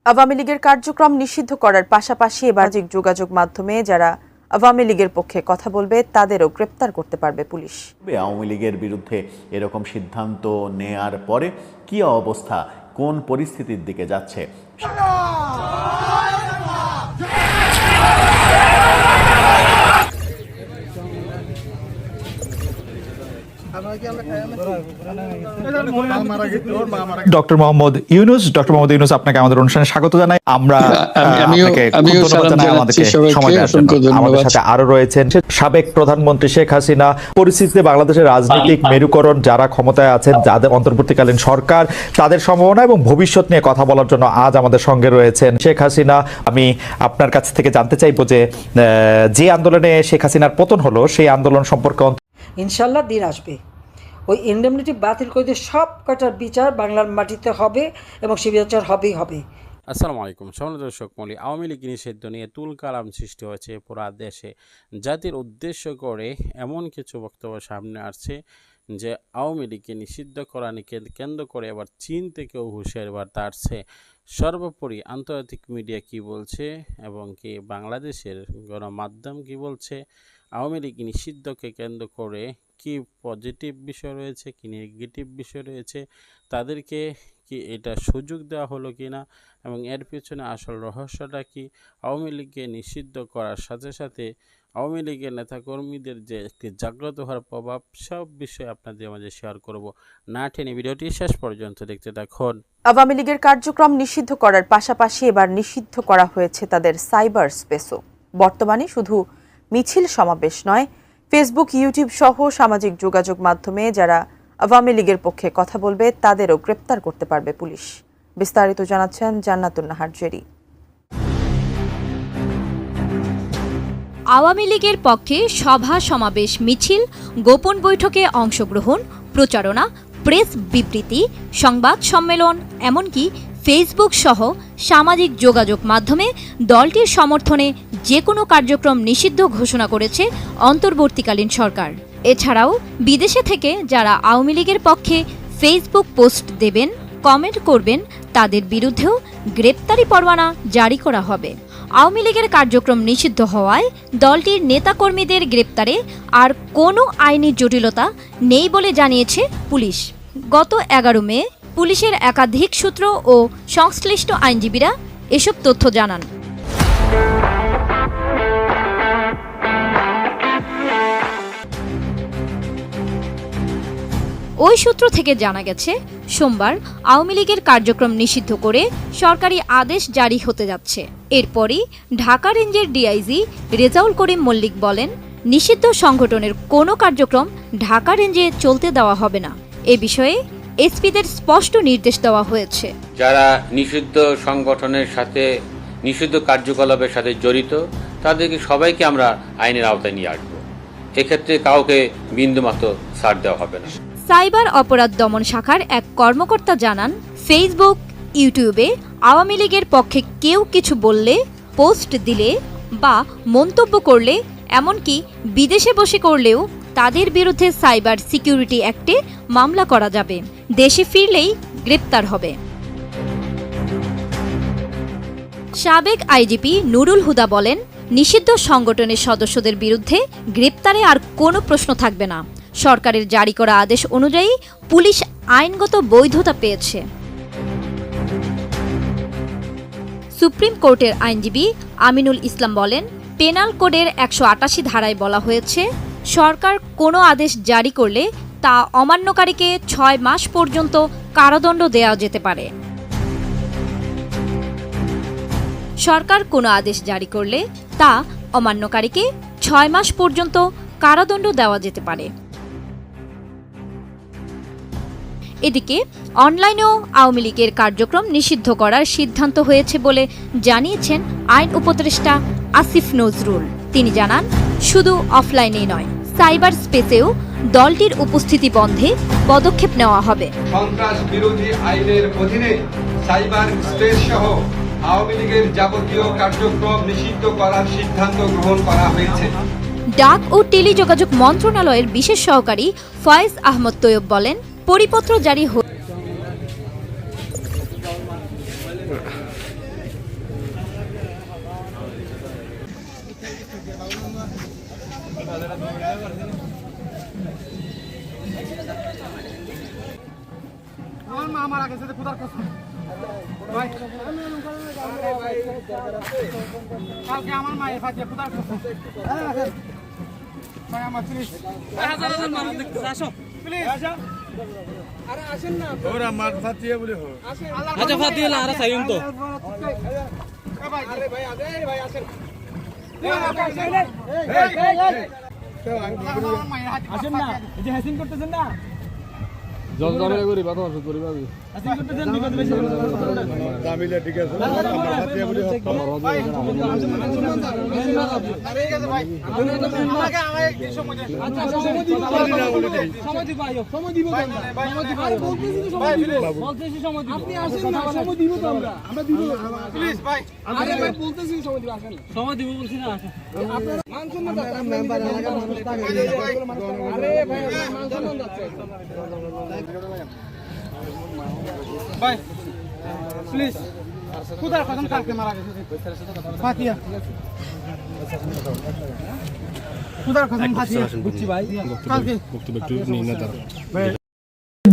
আওয়ামী লীগের কার্যক্রম নিষিদ্ধ করার পাশাপাশি সামাজিক যোগাযোগ মাধ্যমে যারা আওয়ামী লীগের পক্ষে কথা বলবে তাদেরও গ্রেপ্তার করতে পারবে পুলিশ। আওয়ামী লীগের বিরুদ্ধে এরকম সিদ্ধান্ত নেয়ার পরে কি অবস্থা, কোন পরিস্থিতির দিকে যাচ্ছে? ডক্টর মোহাম্মদ ইউনূস আপনাকে আমাদের অনুষ্ঠানে স্বাগত জানাই। আমরা আমাদের সাথে আরো রয়েছেন সাবেক প্রধানমন্ত্রী শেখ হাসিনা। পরিস্থিতিতে বাংলাদেশের রাজনৈতিক মেরুকরণ, যারা ক্ষমতায় আছেন, যাদের অন্তর্বর্তীকালীন সরকার, তাদের সম্ভাবনা এবং ভবিষ্যৎ নিয়ে কথা বলার জন্য আজ আমাদের সঙ্গে রয়েছেন শেখ হাসিনা। আমি আপনার কাছ থেকে জানতে চাইবো যে আন্দোলনে শেখ হাসিনার পতন হলো, সেই আন্দোলন সম্পর্কে ইনশাল্লাহ দিন আসবে, ওই ইন্ডেমনিটি বাতিল করে দিয়ে সব কটার বিচার বাংলার মাটিতে হবে এবং সে বিচার হবেই হবে। আসসালামু আলাইকুম সম্মানিত দর্শক মণ্ডলী, আওয়ামী লীগ নিষিদ্ধ নিয়ে তুলকালাম সৃষ্টি হয়েছে পুরা দেশে। জাতির উদ্দেশ্য করে এমন কিছু বক্তব্য সামনে আসছে যে আওয়ামী লীগকে নিষিদ্ধ করাকে কেন্দ্র করে এবার চীন থেকেও হুঁশিয়ারি বার্তা আসছে। সর্বোপরি আন্তর্জাতিক মিডিয়া কি বলছে এবং কি বাংলাদেশের গণমাধ্যম কি বলছে, আওয়ামী লীগ নিষিদ্ধকে কেন্দ্র করে কি পজিটিভ বিষয় রয়েছে, কি নেগেটিভ বিষয় রয়েছে, তাদেরকে কি এটা সুযোগ দেওয়া হলো কি না, এবং এর পিছনে আসল রহস্যটা কি, আওয়ামী লীগকে নিষিদ্ধ করার সাথে সাথে আওয়ামী লীগের নেতাকর্মীদের যে একটি জাগ্রত হওয়ার প্রভাব, সব বিষয়ে আপনাদের মাঝে শেয়ার করব। না টেনে ভিডিওটি শেষ পর্যন্ত দেখতে থাকুন। আওয়ামী লীগের কার্যক্রম নিষিদ্ধ করার পাশাপাশি এবার নিষিদ্ধ করা হয়েছে তাদের সাইবার স্পেসও। বর্তমানে শুধু মিছিল সমাবেশ নয়, ফেসবুক, ইউটিউব সহ সামাজিক যোগাযোগ মাধ্যমে যারা আওয়ামী লীগের পক্ষে কথা বলবে তাদেরও গ্রেপ্তার করতে পারবে পুলিশ। বিস্তারিত জানাচ্ছেন জান্নাতুন নাহার জেরি। আওয়ামী লীগের পক্ষে সভা সমাবেশ, মিছিল, গোপন বৈঠকে অংশগ্রহণ, প্রচারণা, প্রেস বিবৃতি, সংবাদ সম্মেলন, এমনকি ফেসবুক সহ সামাজিক যোগাযোগ মাধ্যমে দলটির সমর্থনে যে কোনো কার্যক্রম নিষিদ্ধ ঘোষণা করেছে অন্তর্বর্তীকালীন সরকার। এছাড়াও বিদেশে থেকে যারা আওয়ামী লীগের পক্ষে ফেসবুক পোস্ট দেবেন, কমেন্ট করবেন, তাদের বিরুদ্ধেও গ্রেপ্তারি পরোয়ানা জারি করা হবে। আওয়ামী লীগের কার্যক্রম নিষিদ্ধ হওয়ায় দলটির নেতাকর্মীদের গ্রেপ্তারে আর কোনো আইনি জটিলতা নেই বলে জানিয়েছে পুলিশ। গত 11 মে পুলিশের একাধিক সূত্র ও সংশ্লিষ্ট আইনজীবীরা এসব তথ্য জানান। ওই সূত্র থেকে জানা গেছে, সোমবার আওয়ামী লীগের কার্যক্রম নিষিদ্ধ করে সরকারি আদেশ জারি হতে যাচ্ছে। এরপরই ঢাকা রেঞ্জের ডিআইজি রেজাউল করিম মল্লিক বলেন, নিষিদ্ধ সংগঠনের কোনো কার্যক্রম ঢাকা রেঞ্জে চলতে দেওয়া হবে না। এ বিষয়ে এসপিদের স্পষ্ট নির্দেশ দেওয়া হয়েছে। যারা নিষিদ্ধ সংগঠনের সাথে, নিষিদ্ধ কার্যকলাপের সাথে জড়িত, তাদেরকে সবাইকে আমরা আইনের আওতায় নিয়ে আসবো। এক্ষেত্রে কাউকে বিন্দুমাত্র ছাড় দেওয়া হবে না। সাইবার অপরাধ দমন শাখার এক কর্মকর্তা জানান, ফেসবুক, ইউটিউবে আওয়ামী লীগের পক্ষে কেউ কিছু বললে, পোস্ট দিলে বা মন্তব্য করলে, এমনকি বিদেশে বসে করলেও তাদের বিরুদ্ধে সাইবার সিকিউরিটি অ্যাক্টে মামলা করা যাবে। দেশে ফিরলেই গ্রেপ্তার হবে। সাবেক আইজিপি নুরুল হুদা বলেন, নিষিদ্ধ সংগঠনের সদস্যদের বিরুদ্ধে গ্রেপ্তারে আর কোনো প্রশ্ন থাকবে না। সরকারের জারি করা আদেশ অনুযায়ী পুলিশ আইনগত বৈধতা পেয়েছে। সুপ্রিম কোর্টের আইনজীবী আমিনুল ইসলাম বলেন, পেনাল কোডের 188 ধারায় বলা হয়েছে, সরকার কোনো আদেশ জারি করলে তা অমান্যকারীকে 6 মাস পর্যন্ত কারাদণ্ড দেওয়া যেতে পারে। সরকার কোনো আদেশ জারি করলে তা অমান্যকারীকে 6 মাস পর্যন্ত কারাদণ্ড দেওয়া যেতে পারে। এদিকে অনলাইনেও আওয়ামী লীগের কার্যক্রম নিষিদ্ধ করার সিদ্ধান্ত হয়েছে বলে জানিয়েছেন আইন উপদেষ্টা আসিফ নজরুল। তিনি জানান, শুধু অফলাইনেই নয়, সাইবার স্পেসেও দলটির উপস্থিতি বন্ধে পদক্ষেপ নেওয়া হবে। সন্ত্রাস বিরোধী আইনের অধীনে সাইবার স্পেস সহ আওয়ামী লীগের যাবতীয় কার্যক্রম নিষিদ্ধ করার সিদ্ধান্ত গ্রহণ করা হয়েছে। ডাক ও টেলিযোগাযোগ মন্ত্রণালয়ের বিশেষ সহকারী ফয়েজ আহমদ তৈয়ব বলেন, পরিপত্র জারি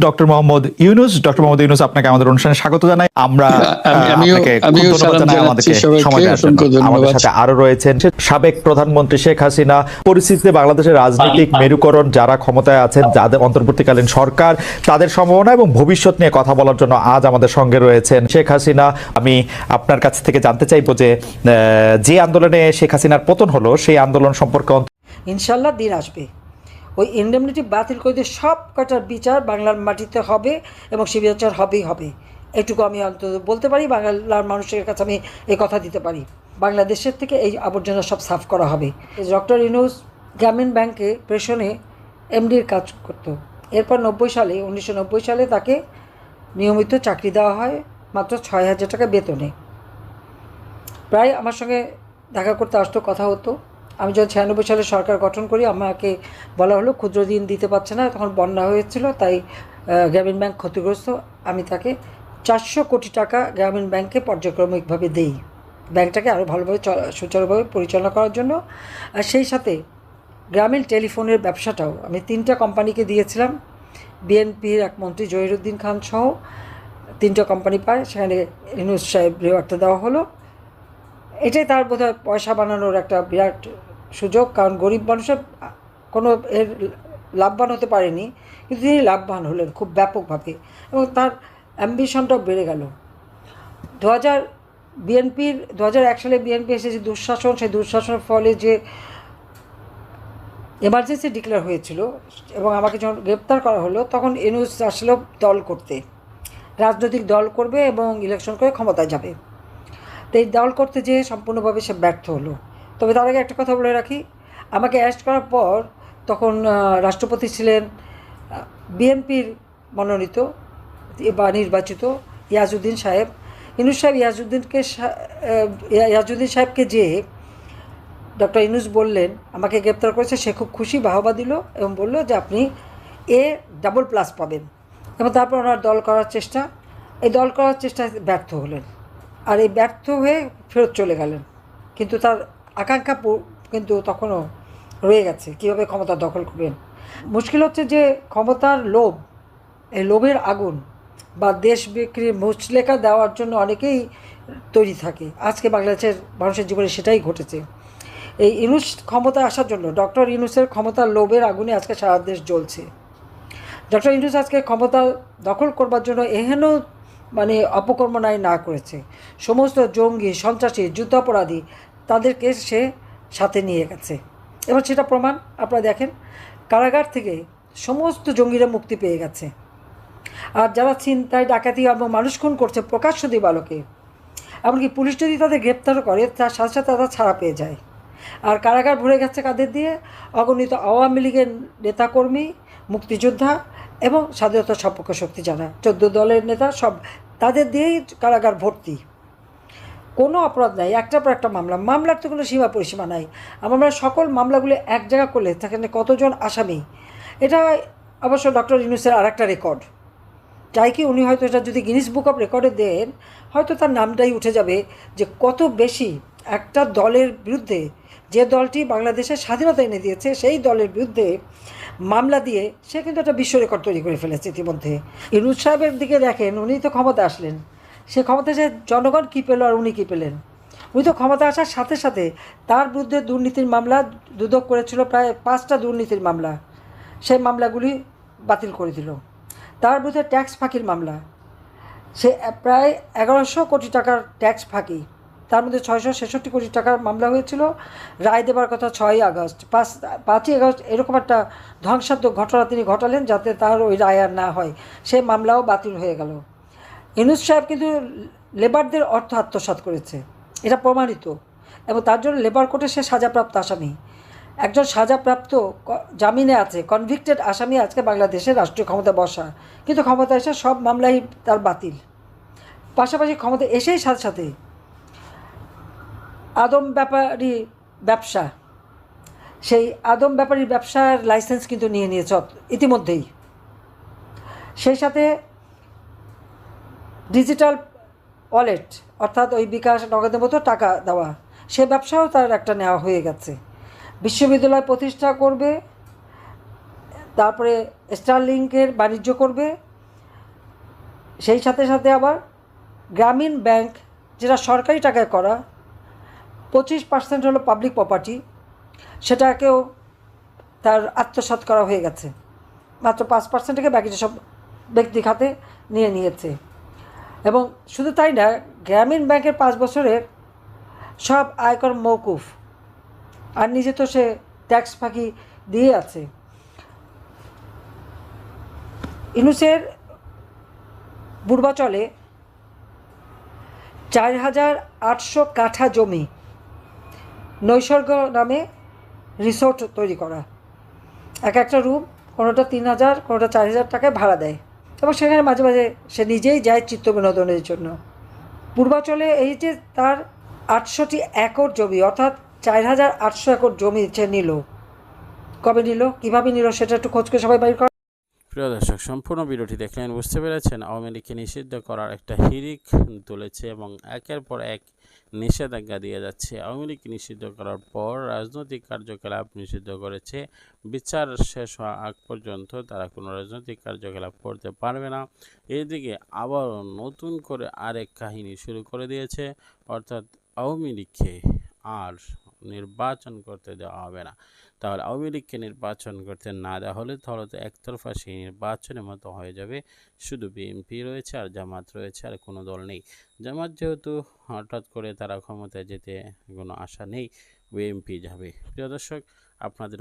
ডক্টর মোহাম্মদ ইউনূস, আপনাকে আমাদের অনুষ্ঠানে স্বাগত জানাই। আমরা আপনাকে ধন্যবাদ জানাই আমাদেরকে সময় দেওয়ার জন্য। আমাদের সাথে আরো রয়েছেন সাবেক প্রধানমন্ত্রী শেখ হাসিনা, পরিস্থিতিতে বাংলাদেশের রাজনৈতিক মেরুকরণ, যারা ক্ষমতায় আছেন, যাদের অন্তর্বর্তীকালীন সরকার, তাদের সম্ভাবনা এবং ভবিষ্যৎ নিয়ে কথা বলার জন্য আজ আমাদের সঙ্গে রয়েছেন শেখ হাসিনা। আমি আপনার কাছ থেকে জানতে চাইবো যে আন্দোলনে শেখ হাসিনার পতন হলো, সেই আন্দোলন সম্পর্কে ইনশাল্লাহ দিন আসবে, ওই ইনডেমনিটি বাতিল করে দিয়ে সব কটার বিচার বাংলার মাটিতে হবে এবং সে বিচার হবেই হবে। এটুকু আমি অন্তত বলতে পারি, বাংলার মানুষের কাছে আমি এই কথা দিতে পারি। বাংলাদেশের থেকে এই আবর্জনা সব সাফ করা হবে। ডক্টর ইউনূস গ্রামীণ ব্যাংকে প্রেষণে এমডির কাজ করত। এরপর 1990 সালে তাকে নিয়মিত চাকরি দেওয়া হয় মাত্র 6,000 টাকা বেতনে। প্রায় আমার সঙ্গে দেখা করতে আসতো, কথা হতো। আমি যখন 96 সালে সরকার গঠন করি, আমাকে বলা হলো ক্ষুদ্র ঋণ দিতে পারছে না, তখন বন্যা হয়েছিল, তাই গ্রামীণ ব্যাংক ক্ষতিগ্রস্ত। আমি তাকে 400 কোটি টাকা গ্রামীণ ব্যাংকে পর্যায়ক্রমিকভাবে দেই, ব্যাংকটাকে আরও ভালোভাবে সুচারুভাবে পরিচালনা করার জন্য। আর সেই সাথে গ্রামীণ টেলিফোনের ব্যবসাটাও আমি 3টা কোম্পানিকে দিয়েছিলাম। বিএনপির এক মন্ত্রী জহিরুদ্দিন খান সহ 3টা কোম্পানি পায়, সেখানে ইউনূস সাহেব রিওয়ার্ডটা দেওয়া হলো। এটাই তার বোধহয় পয়সা বানানোর একটা বিরাট সুযোগ, কারণ গরিব মানুষের কোনো এর লাভবান হতে পারেনি, কিন্তু তিনি লাভবান হলেন খুব ব্যাপকভাবে এবং তার অ্যাম্বিশনটাও বেড়ে গেল। 2001 সালে বিএনপি এসেছে দুঃশাসন, সেই দুঃশাসনের ফলে যে এমার্জেন্সি ডিক্লেয়ার হয়েছিল এবং আমাকে যখন গ্রেপ্তার করা হলো, তখন ইউনূস আসলে দল করতে, রাজনৈতিক দল করবে এবং ইলেকশন করে ক্ষমতায় যাবে। তো এই দল করতে যেয়ে সম্পূর্ণভাবে সে ব্যর্থ হলো। তবে তার আগে একটা কথা বলে রাখি, আমাকে অ্যারেস্ট করার পর তখন রাষ্ট্রপতি ছিলেন বিএনপির মনোনীত বা নির্বাচিত ইয়াজউদ্দিন সাহেব। ইউনূস সাহেব ইয়াজউদ্দিন সাহেবকে যে ডক্টর ইউনূস বললেন আমাকে গ্রেপ্তার করেছে, সে খুব খুশি, বাহবা দিল এবং বলল যে আপনি A++ পাবেন। এবং তারপর ওনার দল করার চেষ্টা, এই দল করার চেষ্টায় ব্যর্থ হলেন, আর এই ব্যর্থ হয়ে ফেরত চলে গেলেন। কিন্তু তার আকাঙ্ক্ষা কিন্তু তখনও রয়ে গেছে, কীভাবে ক্ষমতা দখল করবেন। মুশকিল হচ্ছে যে ক্ষমতার লোভ, এই লোভের আগুন বা দেশ বিক্রির মুচলেখা দেওয়ার জন্য অনেকেই তৈরি থাকে। আজকে বাংলাদেশের মানুষের জীবনে সেটাই ঘটেছে। এই ইউনূস ক্ষমতায় আসার জন্য, ডক্টর ইউনূসের ক্ষমতার লোভের আগুনে আজকে সারা দেশ জ্বলছে। ডক্টর ইউনূস আজকে ক্ষমতা দখল করবার জন্য এহেন অপকর্মনাই না করেছে। সমস্ত জঙ্গি, সন্ত্রাসী, যুদ্ধাপরাধী তাদেরকে সে সাথে নিয়ে গেছে এবং সেটা প্রমাণ আপনারা দেখেন, কারাগার থেকে সমস্ত জঙ্গিরা মুক্তি পেয়ে গেছে। আর যারা ছিনতাই, ডাকাতি এবং মানুষ খুন করছে প্রকাশ্য দিবালোকে, এমনকি পুলিশ যদি তাদের গ্রেপ্তার করে, তার সাথে সাথে তারা ছাড়া পেয়ে যায়। আর কারাগার ভরে গেছে কাদের দিয়ে? অগণিত আওয়ামী লীগের নেতাকর্মী, মুক্তিযোদ্ধা এবং স্বাধীনতা সপক্ষ শক্তি যারা 14 দলের নেতা, সব তাদের দিয়েই কারাগার ভর্তি। কোনো অপরাধ নাই, একটার পর একটা মামলার তো কোনো সীমা পরিসীমা নাই। আমরা সকল মামলাগুলো এক জায়গা করলে সেখানে কতজন আসামি, এটা অবশ্য ডক্টর ইউনূসের আর একটা রেকর্ড। চাই কি উনি হয়তো এটা যদি গিনিস বুক অফ রেকর্ডে দেন, হয়তো তার নামটাই উঠে যাবে যে কত বেশি একটা দলের বিরুদ্ধে, যে দলটি বাংলাদেশের স্বাধীনতা এনে দিয়েছে, সেই দলের বিরুদ্ধে মামলা দিয়ে সে কিন্তু একটা বিশ্ব রেকর্ড তৈরি করে ফেলেছে ইতিমধ্যে। ইউনূস সাহেবের দিকে দেখেন, উনি তো ক্ষমতা আসলেন, সে ক্ষমতা সে জনগণ কী পেল আর উনি কী পেলেন? উনি তো ক্ষমতা আসার সাথে সাথে তার বিরুদ্ধে দুর্নীতির মামলা দুদক করেছিল, প্রায় 5টা দুর্নীতির মামলা, সেই মামলাগুলি বাতিল করে দিল। তার বিরুদ্ধে ট্যাক্স ফাঁকির মামলা, সে প্রায় 1100 কোটি টাকার ট্যাক্স ফাঁকি, তার মধ্যে 666 কোটি টাকার মামলা হয়েছিল। রায় দেবার কথা 6ই আগস্ট, 5ই আগস্ট এরকম একটা ধ্বংসাত্মক ঘটনা তিনি ঘটালেন যাতে তার ওই রায় আর না হয়, সে মামলাও বাতিল হয়ে গেল। ইউনূস সাহেব কিন্তু লেবারদের অর্থ আত্মসাৎ করেছে, এটা প্রমাণিত, এবং তার জন্য লেবার কোর্টে সে সাজাপ্রাপ্ত আসামি। একজন সাজাপ্রাপ্ত জামিনে আছে কনভিক্টেড আসামি আজকে বাংলাদেশের রাষ্ট্রীয় ক্ষমতা বসা, কিন্তু ক্ষমতা এসে সব মামলাই তার বাতিল। পাশাপাশি ক্ষমতা এসেই সাথে সাথে আদম ব্যাপারী ব্যবসা, সেই আদম ব্যাপারী ব্যবসার লাইসেন্স কিন্তু নিয়ে নিয়েছে ইতিমধ্যেই। সেই সাথে ডিজিটাল ওয়ালেট, অর্থাৎ ওই বিকাশ নগদের মতো টাকা দেওয়া, সে ব্যবসাও তার একটা নেওয়া হয়ে গেছে। বিশ্ববিদ্যালয় প্রতিষ্ঠা করবে, তারপরে স্টারলিংকের বাণিজ্য করবে, সেই সাথে সাথে আবার গ্রামীণ ব্যাংক, যেটা সরকারি টাকায় করা, 25% হলো পাবলিক প্রপার্টি, সেটাকেও তার আত্মসাৎ করা হয়ে গেছে। মাত্র 5% থেকে বাকিটা সব ব্যক্তি খাতে নিয়ে নিয়েছে। এবং শুধু তাই না, গ্রামীণ ব্যাংকের 5 বছরের সব আয়কর মওকুফ, আর নিজে তো সে ট্যাক্স ফাঁকি দিয়ে আছে। ইউনূসের পূর্বাচলে 4800 কাঠা জমি নৈসর্গ নামে রিসোর্ট তৈরি করা, এক একটা রুম কোনোটা 3000 কোনোটা 4000 টাকায় ভাড়া দেয়, এবং সেখানে মাঝে মাঝে সে নিজেই যায় চিত্ত বিনোদনের জন্য। পূর্বাচলে এই যে তার 800টি একর জমি, অর্থাৎ 4800 একর জমি সে নিল, কবে নিল, কীভাবে নিল, সেটা একটু খোঁজ করে সবাই বাইর করা। প্রিয় দর্শক, সম্পূর্ণ ভিডিওটি দেখলেন, বুঝতে পেরেছেন আওয়ামী লীগকে নিষিদ্ধ করার একটা হিড়িক তুলেছে এবং একের পর এক নিষেধাজ্ঞা দিয়ে যাচ্ছে। আওয়ামী লীগকে নিষিদ্ধ করার পর রাজনৈতিক কার্যকলাপ নিষিদ্ধ করেছে, বিচার শেষ হওয়া আগ পর্যন্ত তারা কোনো রাজনৈতিক কার্যকলাপ করতে পারবে না। এদিকে আবার নতুন করে আরেক কাহিনী শুরু করে দিয়েছে, অর্থাৎ আওয়ামী লীগকে আর নির্বাচন করতে দেওয়া হবে না। তাহলে আওয়ামী লীগকে নির্বাচন করতে না দেওয়া হলে তাহলে তো একতরফা সেই নির্বাচনের মতো হয়ে যাবে, শুধু বিএনপি রয়েছে আর জামাত রয়েছে, আর কোনো দল নেই। জামাত যেহেতু হঠাৎ করে তারা ক্ষমতায় যেতে কোনো আশা নেই, বিএনপি যাবে। প্রিয় দর্শক, আপনাদের